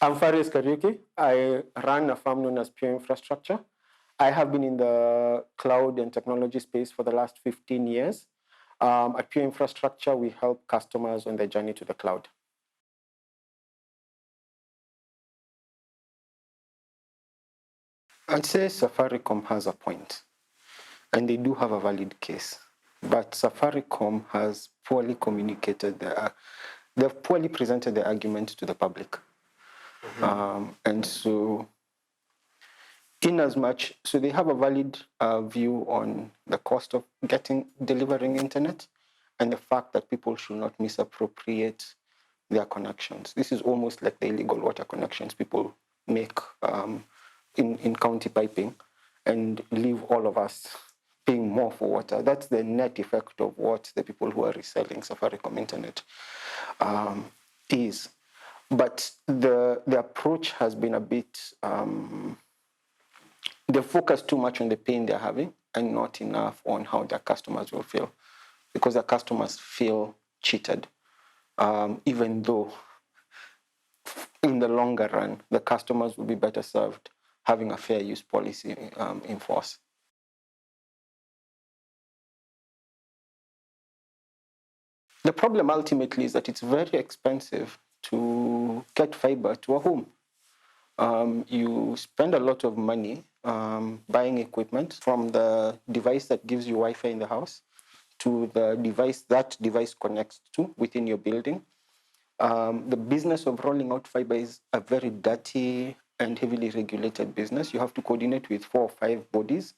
I'm Faris Kariuki. I run a firm known as Pure Infrastructure. I have been in the cloud and technology space for the last 15 years. At Pure Infrastructure, we help customers on their journey to the cloud. I'd say Safaricom has a point, and they do have a valid case. But Safaricom has poorly communicated they've poorly presented the argument to the public. And so so they have a valid view on the cost of delivering internet and the fact that people should not misappropriate their connections. This is almost like the illegal water connections people make in county piping and leave all of us paying more for water. That's the net effect of what the people who are reselling Safaricom internet is. But the approach has been a bit... they focus too much on the pain they're having and not enough on how their customers will feel, because their customers feel cheated, even though in the longer run, the customers will be better served having a fair use policy in force. The problem ultimately is that it's very expensive to get fiber to a home. You spend a lot of money buying equipment, from the device that gives you Wi-Fi in the house to the device that device connects to within your building. The business of rolling out fiber is a very dirty and heavily regulated business. You have to coordinate with 4 or 5 bodies.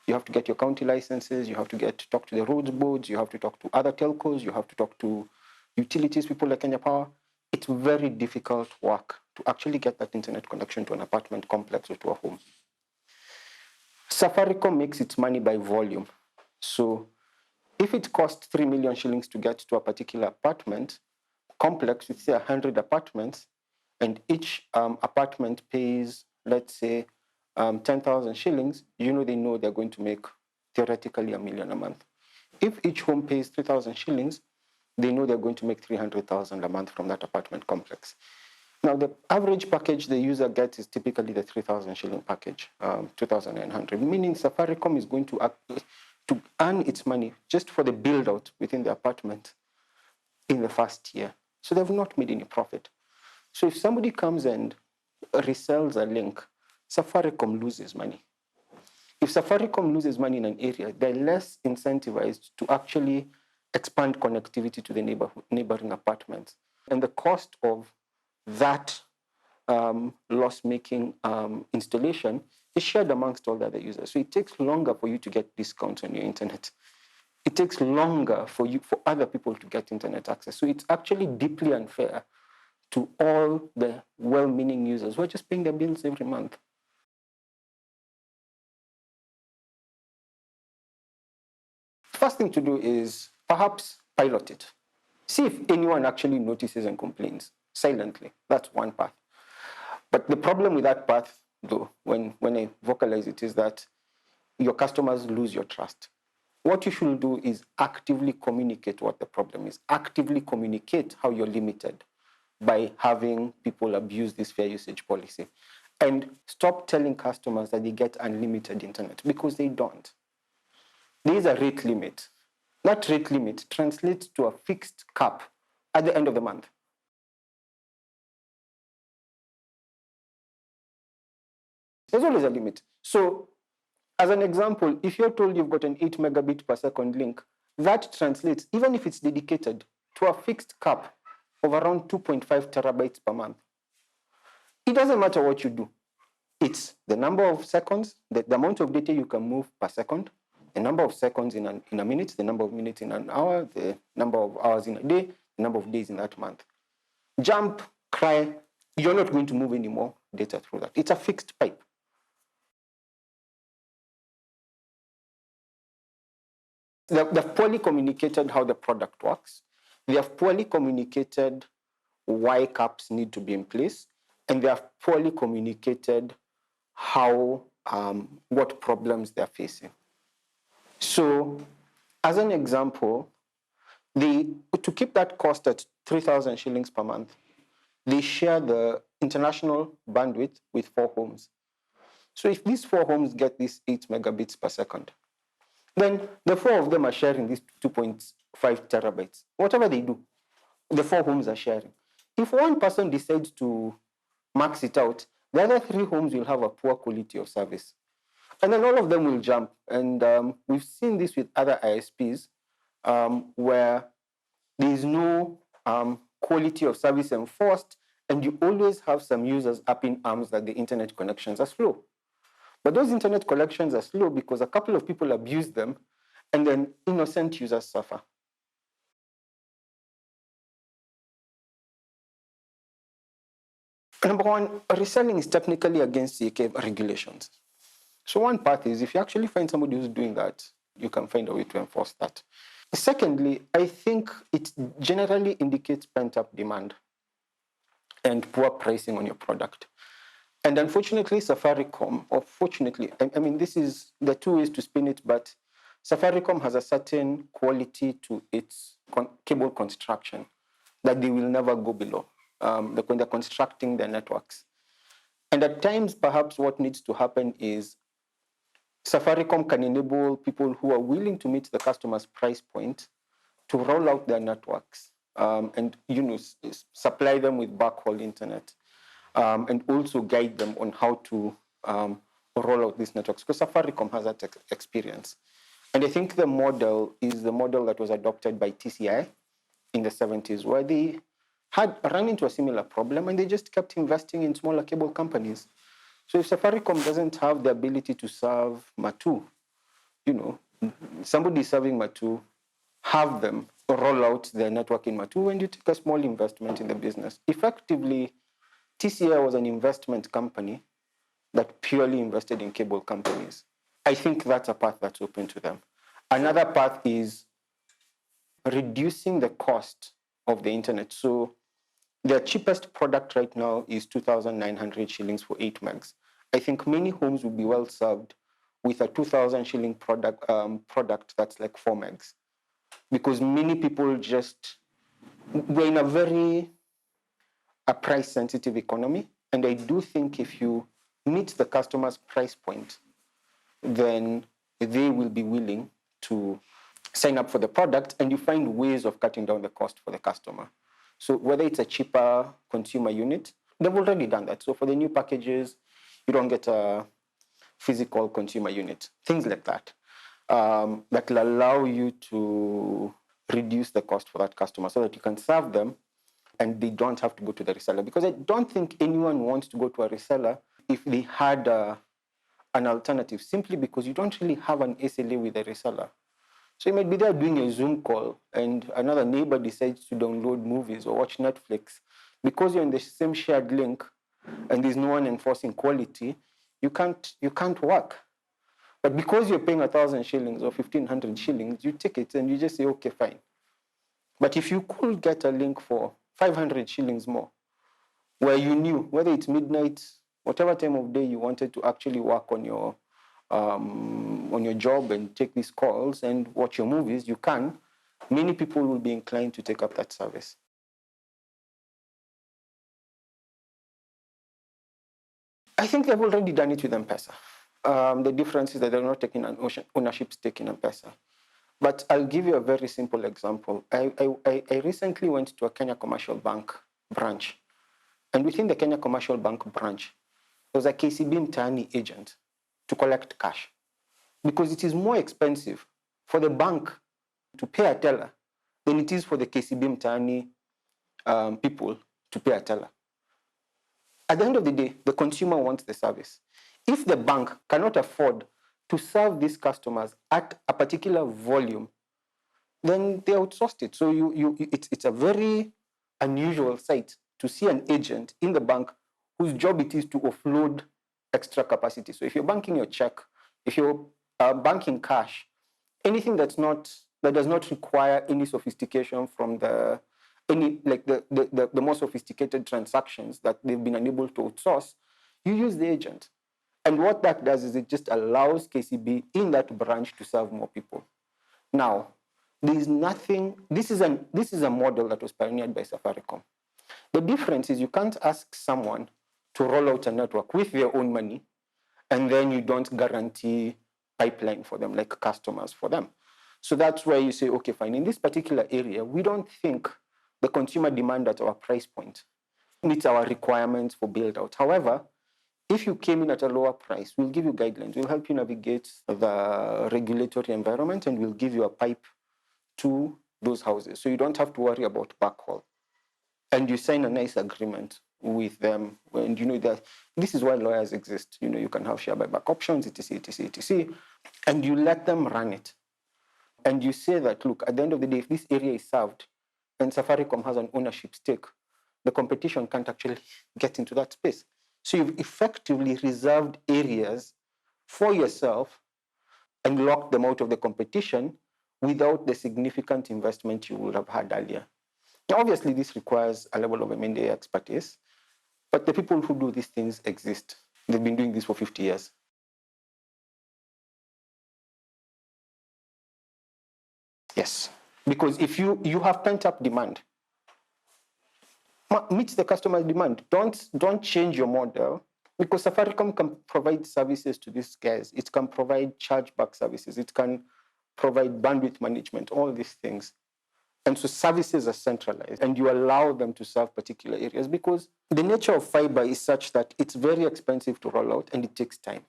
You have to get your county licenses. You have to talk to the roads boards. You have to talk to other telcos. You have to talk to utilities people like Kenya Power. It's very difficult work to actually get that internet connection to an apartment complex or to a home. Safaricom makes its money by volume. So if it costs 3 million shillings to get to a particular apartment complex with, say, 100 apartments, and each apartment pays, let's say, 10,000 shillings, they know they're going to make theoretically $1 million a month. If each home pays 3,000 shillings, they know they're going to make 300,000 a month from that apartment complex. Now, the average package the user gets is typically the 3,000 shilling package, 2,900, meaning Safaricom is going to earn its money just for the build-out within the apartment in the first year. So they've not made any profit. So if somebody comes and resells a link, Safaricom loses money. If Safaricom loses money in an area, they're less incentivized to actually expand connectivity to the neighboring apartments. And the cost of that loss-making installation is shared amongst all the other users. So it takes longer for you to get discounts on your internet. It takes longer for other people to get internet access. So it's actually deeply unfair to all the well-meaning users who are just paying their bills every month. First thing to do is perhaps pilot it. See if anyone actually notices and complains silently. That's one path. But the problem with that path, though, when I vocalize it, is that your customers lose your trust. What you should do is actively communicate what the problem is. Actively communicate how you're limited by having people abuse this fair usage policy. And stop telling customers that they get unlimited internet, because they don't. There is a rate limit. That rate limit translates to a fixed cap at the end of the month. There's always a limit. So, as an example, if you're told you've got an 8 megabit per second link, that translates, even if it's dedicated, to a fixed cap of around 2.5 terabytes per month. It doesn't matter what you do. It's the number of seconds, the amount of data you can move per second, the number of seconds in a minute, the number of minutes in an hour, the number of hours in a day, the number of days in that month. Jump, cry, you're not going to move any more data through that. It's a fixed pipe. They've poorly communicated how the product works. They have poorly communicated why caps need to be in place. And they have poorly communicated what problems they're facing. So, as an example, to keep that cost at 3,000 shillings per month, they share the international bandwidth with 4 homes. So if these 4 homes get this 8 megabits per second, then the 4 of them are sharing these 2.5 terabytes. Whatever they do, the 4 homes are sharing. If one person decides to max it out, the other 3 homes will have a poor quality of service. And then all of them will jump. And we've seen this with other ISPs where there is no quality of service enforced, and you always have some users up in arms that the internet connections are slow. But those internet connections are slow because a couple of people abuse them, and then innocent users suffer. Number one, reselling is technically against CK regulations. So one path is if you actually find somebody who's doing that, you can find a way to enforce that. Secondly, I think it generally indicates pent-up demand and poor pricing on your product. And unfortunately, Safaricom, or fortunately, I mean, this is the 2 ways to spin it, but Safaricom has a certain quality to its cable construction that they will never go below when they're constructing their networks. And at times, perhaps what needs to happen is Safaricom can enable people who are willing to meet the customer's price point to roll out their networks and supply them with backhaul internet and also guide them on how to roll out these networks, because Safaricom has that experience. And I think the model is the model that was adopted by TCI in the 70s, where they had run into a similar problem and they just kept investing in smaller cable companies. So if Safaricom doesn't have the ability to serve Matu, somebody serving Matu, have them roll out their network in Matu, and you take a small investment in the business. Effectively, TCI was an investment company that purely invested in cable companies. I think that's a path that's open to them. Another path is reducing the cost of the internet. So their cheapest product right now is 2,900 shillings for 8 megs. I think many homes will be well served with a 2,000 shilling product that's like 4 megs. Because many people we're in a very price-sensitive economy. And I do think if you meet the customer's price point, then they will be willing to sign up for the product, and you find ways of cutting down the cost for the customer. So whether it's a cheaper consumer unit, they've already done that. So for the new packages, you don't get a physical consumer unit, things like that, that will allow you to reduce the cost for that customer so that you can serve them and they don't have to go to the reseller. Because I don't think anyone wants to go to a reseller if they had an alternative, simply because you don't really have an SLA with a reseller. So you might be there doing a Zoom call and another neighbor decides to download movies or watch Netflix. Because you're in the same shared link and there's no one enforcing quality, you can't work. But because you're paying 1,000 shillings or 1,500 shillings, you take it and you just say, okay, fine. But if you could get a link for 500 shillings more, where you knew whether it's midnight, whatever time of day you wanted to actually work on your job and take these calls and watch your movies, you can. Many people will be inclined to take up that service. I think they've already done it with Mpesa. The difference is that they're not taking an ownership stake in Mpesa. But I'll give you a very simple example. I recently went to a Kenya Commercial Bank branch. And within the Kenya Commercial Bank branch, there was a KCB Mtaani agent to collect cash. Because it is more expensive for the bank to pay a teller than it is for the KCB Mtaani people to pay a teller. At the end of the day, the consumer wants the service. If the bank cannot afford to serve these customers at a particular volume, then they outsourced it. So it's a very unusual sight to see an agent in the bank whose job it is to offload extra capacity. So if you're banking your check, if you're banking cash, anything that does not require any sophistication from the more sophisticated transactions that they've been unable to outsource, you use the agent. And what that does is it just allows KCB in that branch to serve more people. Now, there is nothing. This is a model that was pioneered by Safaricom. The difference is you can't ask someone to roll out a network with their own money, and then you don't guarantee pipeline for them, like customers for them. So that's why you say, okay, fine. In this particular area, we don't think the consumer demand at our price point meets our requirements for build out. However, if you came in at a lower price, we'll give you guidelines. We'll help you navigate the regulatory environment, and we'll give you a pipe to those houses. So you don't have to worry about backhaul. And you sign a nice agreement with them. And you know that this is why lawyers exist. You know, you can have share buyback options, etc., etc., etc. And you let them run it. And you say that, look, at the end of the day, if this area is served and Safaricom has an ownership stake, the competition can't actually get into that space. So you've effectively reserved areas for yourself and locked them out of the competition without the significant investment you would have had earlier. Now, obviously, this requires a level of M&A expertise, but the people who do these things exist. They've been doing this for 50 years. Yes, because if you have pent-up demand, meet the customer's demand. Don't change your model, because Safaricom can provide services to these guys. It can provide chargeback services. It can provide bandwidth management, all these things. And so services are centralized, and you allow them to serve particular areas, because the nature of fiber is such that it's very expensive to roll out and it takes time.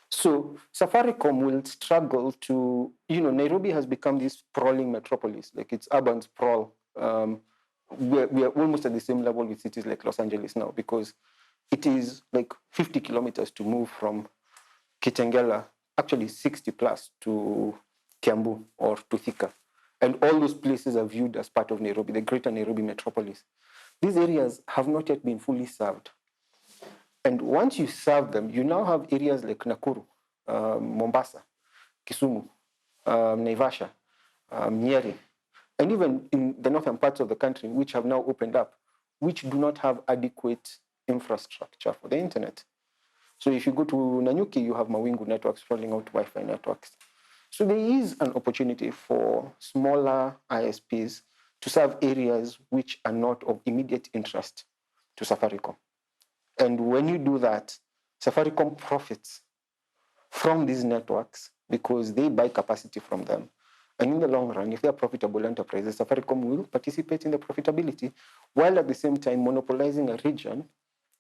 So Safaricom will struggle to, Nairobi has become this sprawling metropolis, like it's urban sprawl. We are almost at the same level with cities like Los Angeles now, because it is like 50 kilometers to move from Kitengela, actually 60 plus, to Kiambu or to Thika. And all those places are viewed as part of Nairobi, the greater Nairobi metropolis. These areas have not yet been fully served. And once you serve them, you now have areas like Nakuru, Mombasa, Kisumu, Naivasha, Nyeri, and even in the northern parts of the country, which have now opened up, which do not have adequate infrastructure for the internet. So if you go to Nanyuki, you have Mawingu networks rolling out Wi-Fi networks. So there is an opportunity for smaller ISPs to serve areas which are not of immediate interest to Safaricom. And when you do that, Safaricom profits from these networks because they buy capacity from them. And in the long run, if they are profitable enterprises, Safaricom will participate in the profitability, while at the same time monopolizing a region,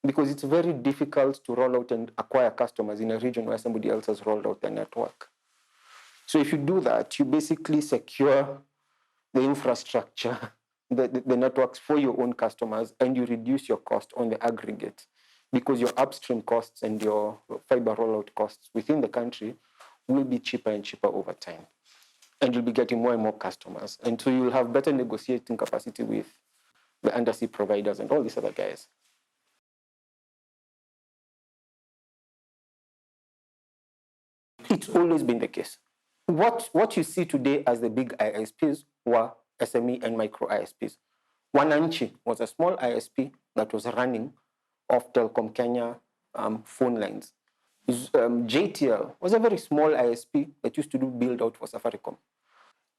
because it's very difficult to roll out and acquire customers in a region where somebody else has rolled out their network. So if you do that, you basically secure the infrastructure, the networks for your own customers, and you reduce your cost on the aggregate, because your upstream costs and your fiber rollout costs within the country will be cheaper and cheaper over time. And you'll be getting more and more customers. And so you'll have better negotiating capacity with the undersea providers and all these other guys. It's always been the case. What you see today as the big ISPs were SME and micro ISPs. Wananchi was a small ISP that was running off Telkom Kenya phone lines. JTL was a very small ISP that used to do build out for Safaricom.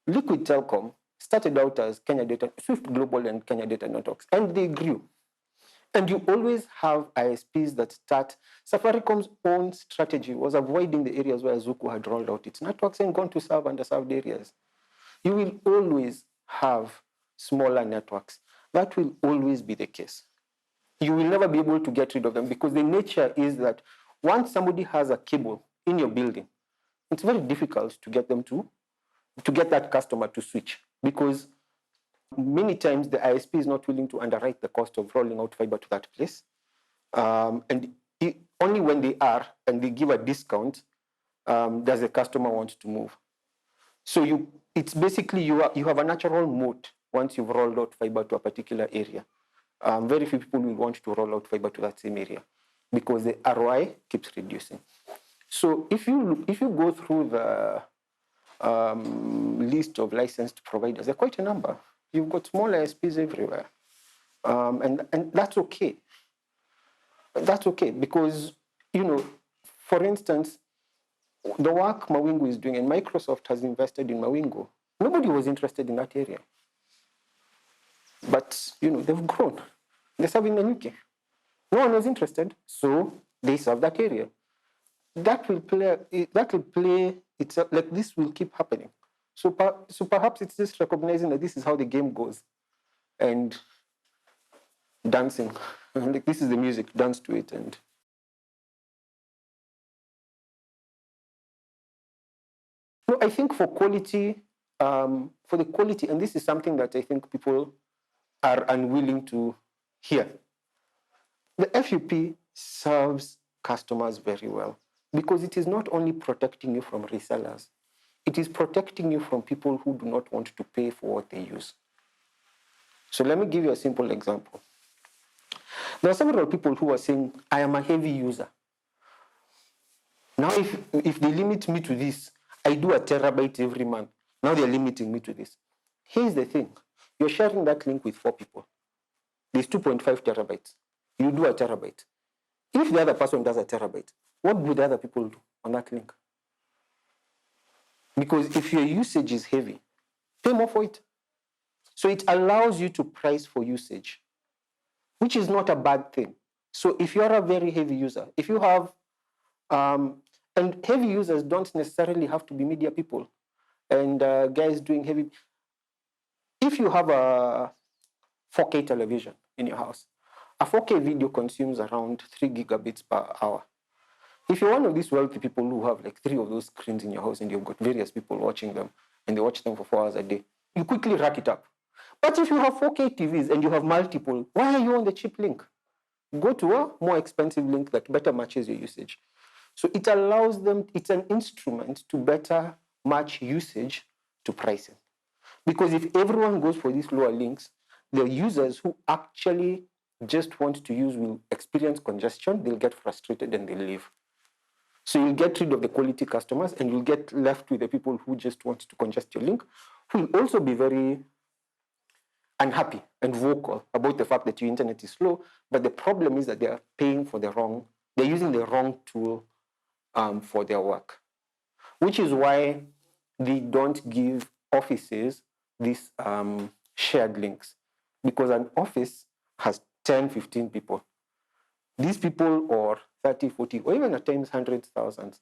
Liquid Telecom started out as Kenya Data, Swift Global and Kenya Data Networks, and they grew. And you always have ISPs that start. Safaricom's own strategy was avoiding the areas where Zuku had rolled out its networks and gone to serve underserved areas. You will always have smaller networks. That will always be the case. You will never be able to get rid of them, because the nature is that once somebody has a cable in your building, it's very difficult to get them to get that customer to switch, because many times the ISP is not willing to underwrite the cost of rolling out fiber to that place. And only when they are, and they give a discount, does the customer want to move. So it's basically you have a natural moat once you've rolled out fiber to a particular area. Very few people will want to roll out fiber to that same area, because the ROI keeps reducing. So if you go through the list of licensed providers, there are quite a number. You've got small ISPs everywhere. And that's okay. That's okay, because, for instance, the work Mawingu is doing, and Microsoft has invested in Mawingu, nobody was interested in that area. But, they've grown. They serve in the UK. No one was interested, so they serve that area. That will play itself, like this will keep happening. So perhaps it's just recognizing that this is how the game goes and dancing. Like this is the music, dance to it. And no, I think for the quality, and this is something that I think people are unwilling to hear. The FUP serves customers very well because it is not only protecting you from resellers, it is protecting you from people who do not want to pay for what they use. So let me give you a simple example. There are several people who are saying, I am a heavy user. Now, if they limit me to this, I do a terabyte every month. Now they're limiting me to this. Here's the thing. You're sharing that link with 4 people. There's 2.5 terabytes. You do a terabyte. If the other person does a terabyte, what would the other people do on that link? Because if your usage is heavy, pay more for it. So it allows you to price for usage, which is not a bad thing. So if you're a very heavy user, if you have, and heavy users don't necessarily have to be media people and guys doing heavy. If you have a 4K television in your house, a 4K video consumes around 3 gigabits per hour. If you're one of these wealthy people who have like 3 of those screens in your house and you've got various people watching them and they watch them for 4 hours a day, you quickly rack it up. But if you have 4K TVs and you have multiple, why are you on the cheap link? Go to a more expensive link that better matches your usage. So it allows them, it's an instrument to better match usage to pricing. Because if everyone goes for these lower links, the users who actually just want to use will experience congestion, they'll get frustrated and they'll leave. So you'll get rid of the quality customers and you'll get left with the people who just want to congest your link, who will also be very unhappy and vocal about the fact that your internet is slow. But the problem is that they are paying for they're using the wrong tool for their work, which is why they don't give offices these shared links, because an office has 10, 15 people. These people or 30, 40, or even at times hundreds, thousands.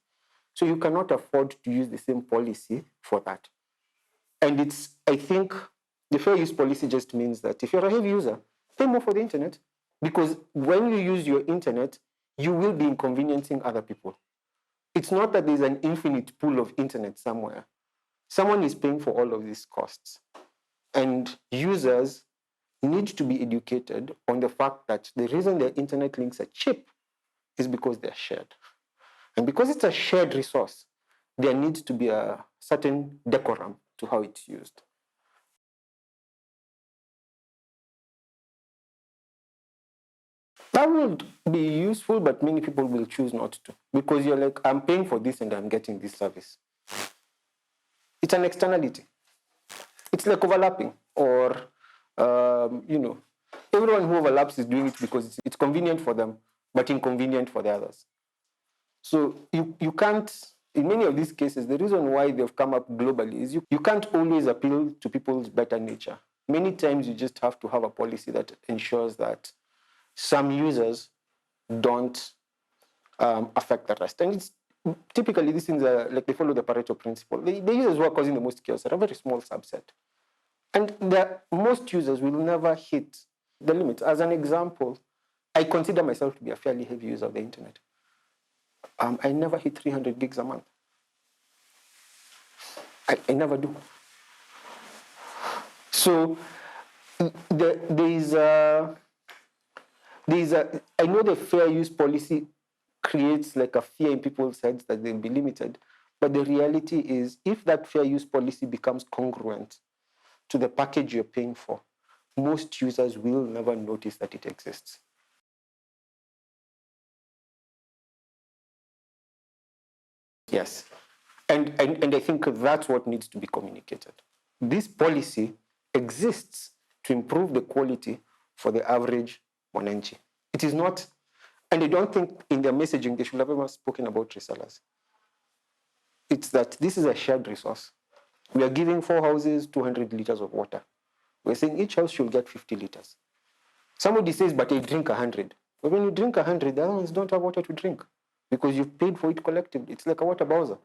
So you cannot afford to use the same policy for that. And I think the fair use policy just means that if you're a heavy user, pay more for the internet, because when you use your internet, you will be inconveniencing other people. It's not that there's an infinite pool of internet somewhere. Someone is paying for all of these costs. And users need to be educated on the fact that the reason their internet links are cheap is because they're shared. And because it's a shared resource, there needs to be a certain decorum to how it's used. That would be useful, but many people will choose not to, because you're like, I'm paying for this and I'm getting this service. It's an externality. It's like overlapping, or, everyone who overlaps is doing it because it's convenient for them, but inconvenient for the others. So you can't, in many of these cases, the reason why they've come up globally is you can't always appeal to people's better nature. Many times you just have to have a policy that ensures that some users don't affect the rest. And it's typically these things are like they follow the Pareto principle. The users who are causing the most chaos are a very small subset. And most users will never hit the limits. As an example, I consider myself to be a fairly heavy user of the internet. I never hit 300 gigs a month. I never do. So I know the fair use policy creates like a fear in people's heads that they'll be limited. But the reality is, if that fair use policy becomes congruent to the package you're paying for, most users will never notice that it exists. Yes. And I think that's what needs to be communicated. This policy exists to improve the quality for the average mwananchi. It is not, and I don't think in their messaging they should have ever spoken about resellers. It's that this is a shared resource. We are giving 4 houses 200 liters of water. We're saying each house should get 50 liters. Somebody says, but I drink 100. But when you drink 100, the other ones don't have water to drink because you've paid for it collectively. It's like a water bowser.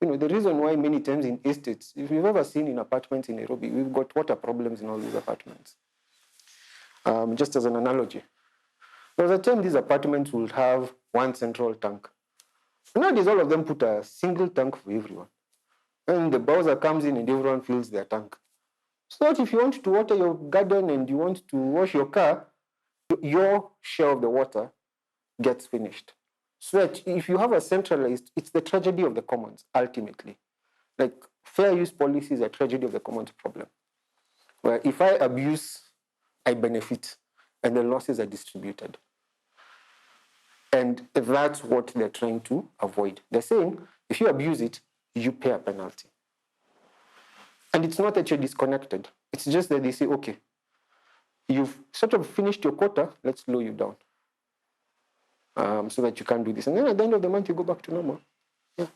The reason why many times in estates, if you've ever seen in apartments in Nairobi, we've got water problems in all these apartments. Just as an analogy, there was a time these apartments would have one central tank. Nowadays, all of them put a single tank for everyone. And the bowser comes in and everyone fills their tank. So that if you want to water your garden and you want to wash your car, your share of the water gets finished. So that if you have a centralized, it's the tragedy of the commons, ultimately. Like fair use policy is a tragedy of the commons problem, where if I abuse, I benefit, and the losses are distributed. And that's what they're trying to avoid. They're saying, if you abuse it, you pay a penalty. And it's not that you're disconnected. It's just that they say, okay, you've sort of finished your quota, let's slow you down. So that you can't do this. And then at the end of the month, you go back to normal. Yeah.